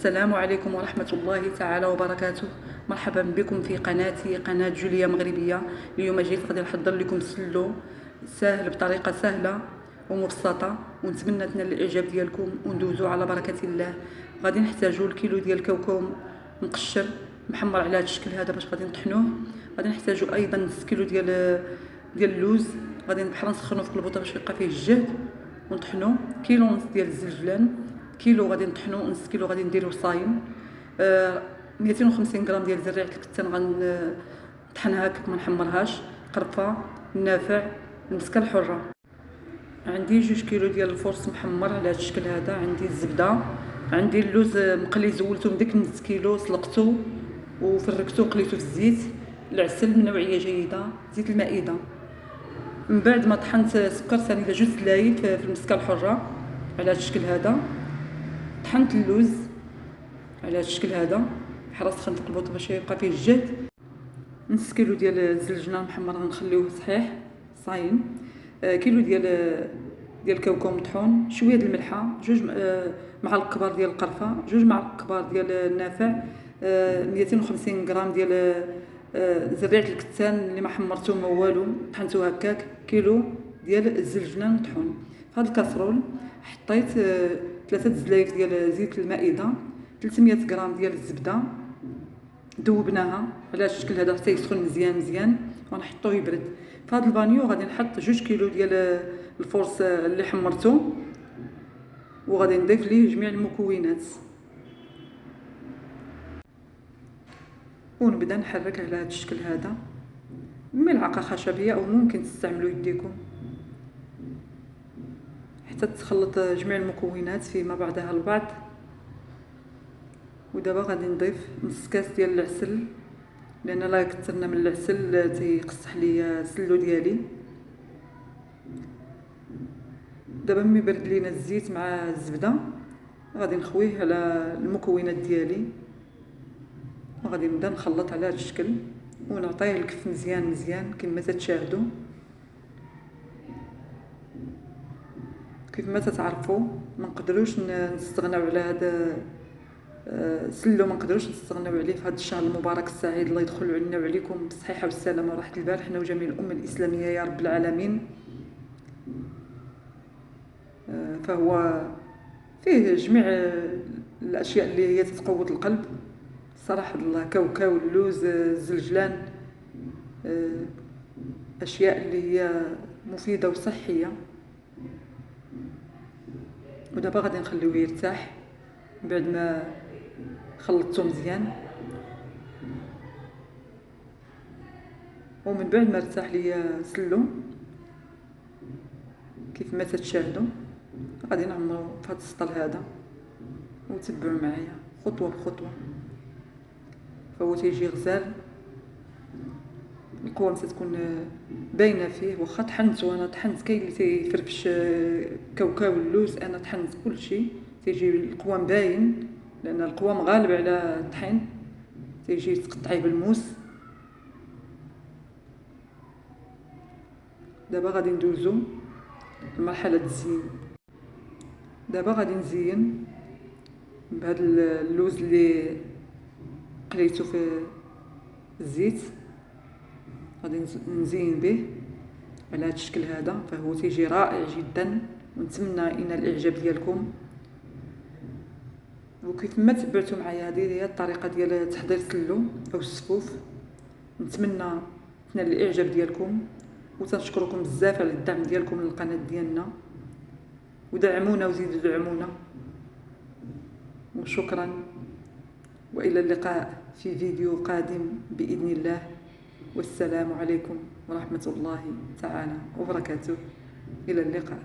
السلام عليكم ورحمة الله تعالى وبركاته. مرحبا بكم في قناتي، قناة جوليا مغربية. اليوم جيت غادي نحضر لكم سلو سهل بطريقة سهلة ومبسطة، ونتمنى تنال الاعجاب ديالكم وندوزو على بركة الله. غادي نحتاجو الكيلو ديال الكاوكاو مقشر محمر على هذا الشكل هذا باش غادي نطحنوه. غادي نحتاجو ايضا نص كيلو ديال اللوز، غادي بحال نسخنوه في البوطه باش يبقى فيه الجهد ونطحنو. كيلو ونص ديال الزنجلان، كيلو غادي نطحنو، ونص كيلو غادي نديرو صايم. 250 غرام ديال زريعه الكتان غنطحنها هكاك ما نحمرهاش. قرفه، النافع، المسكه الحره. عندي 2 كيلو ديال الفورص محمر على هذا الشكل هذا. عندي الزبده، عندي اللوز مقلي زولته من ديك نص كيلو، سلقته وفركته وقليته في الزيت. العسل من نوعيه جيده، زيت المائده. من بعد ما طحنت سكر ثاني الى 2 سلايل في المسكه الحره على هذا الشكل هذا. طحنت اللوز على هذا الشكل هذا بحال سخن في البوطه باش يبقى فيه الجهد. نص كيلو ديال الزنجلان محمر غنخليوه صحيح صايم. كيلو ديال الكاوكاو مطحون، شويه ديال الملحه، 2 معالق كبار ديال القرفه، 2 معالق كبار ديال النافع، 250 غرام ديال زريعه الكتان اللي ما حمرته ما والو، طحنته هكاك. كيلو ديال الزنجلان مطحون. في هذا الكاسرول حطيت 3 زلايف ديال زيت المائده، 300 غرام ديال الزبده، ذوبناها على هذا الشكل هذا حتى يسخن مزيان مزيان ونحطوه يبرد. في هذا البانيو غادي نحط 2 كيلو ديال الفورس اللي حمرته، وغادي نضيف ليه جميع المكونات ونبدا نحرك على هذا الشكل هذا. ملعقه خشبيه او ممكن تستعملوا يديكم حتى تخلط جميع المكونات فيما بعدها البعض. ودابا غادي نضيف نص كاس ديال العسل، لان لا كثرنا من العسل تيقصح ليا السلو ديالي. دابا ملي برد لينا الزيت مع الزبده غادي نخويه على المكونات ديالي، وغادي نبدا نخلط على هذا الشكل ونعطيه الكف مزيان مزيان كما تتشاهدوا. كيف ما تتعرفوا ما نقدروش نستغناو على هذا سلو، ما نقدروش نستغناو عليه في هذا الشهر المبارك السعيد. الله يدخل علينا وعليكم بالصحه والسلامه وراحه البال، حنا وجميع الامه الاسلاميه يا رب العالمين. فهو فيه جميع الاشياء اللي هي تتقوض القلب صراحه الله. كاوكاو، اللوز، الزلجلان، اشياء اللي هي مفيده وصحيه. ودابا غادي نخليوه يرتاح بعد ما خلطته مزيان. ومن بعد ما ارتاح ليا سلو كيف ما تتشاهدوا غادي نعمرو في هذا السطل هذا، وتبعوا معايا خطوه بخطوه. فهو تيجي غزال، القوام تتكون باينه فيه. واخا طحنت، وانا طحنت كاين اللي تيفرفش كاوكاو اللوز، انا طحنت كلشي تيجي القوام باين، لان القوام غالب على الطحين، تيجي تقطعيه بالموس. دابا غادي ندوزو لمرحله التزيين. دابا غادي نزين بهذا اللوز اللي قليته في الزيت، غادي نزين به على هذا الشكل هذا. فهو تيجي رائع جدا، ونتمنى ينال الاعجاب ديالكم. وكيف ما تبعتوا معايا هذه هي الطريقه ديال تحضير السلو او السفوف. نتمنى تنال الاعجاب ديالكم، وتنشكركم بزاف على الدعم ديالكم للقناه ديالنا. ودعمونا وزيدوا دعمونا، وشكرا. والى اللقاء في فيديو قادم باذن الله. والسلام عليكم ورحمه الله تعالى وبركاته. الى اللقاء.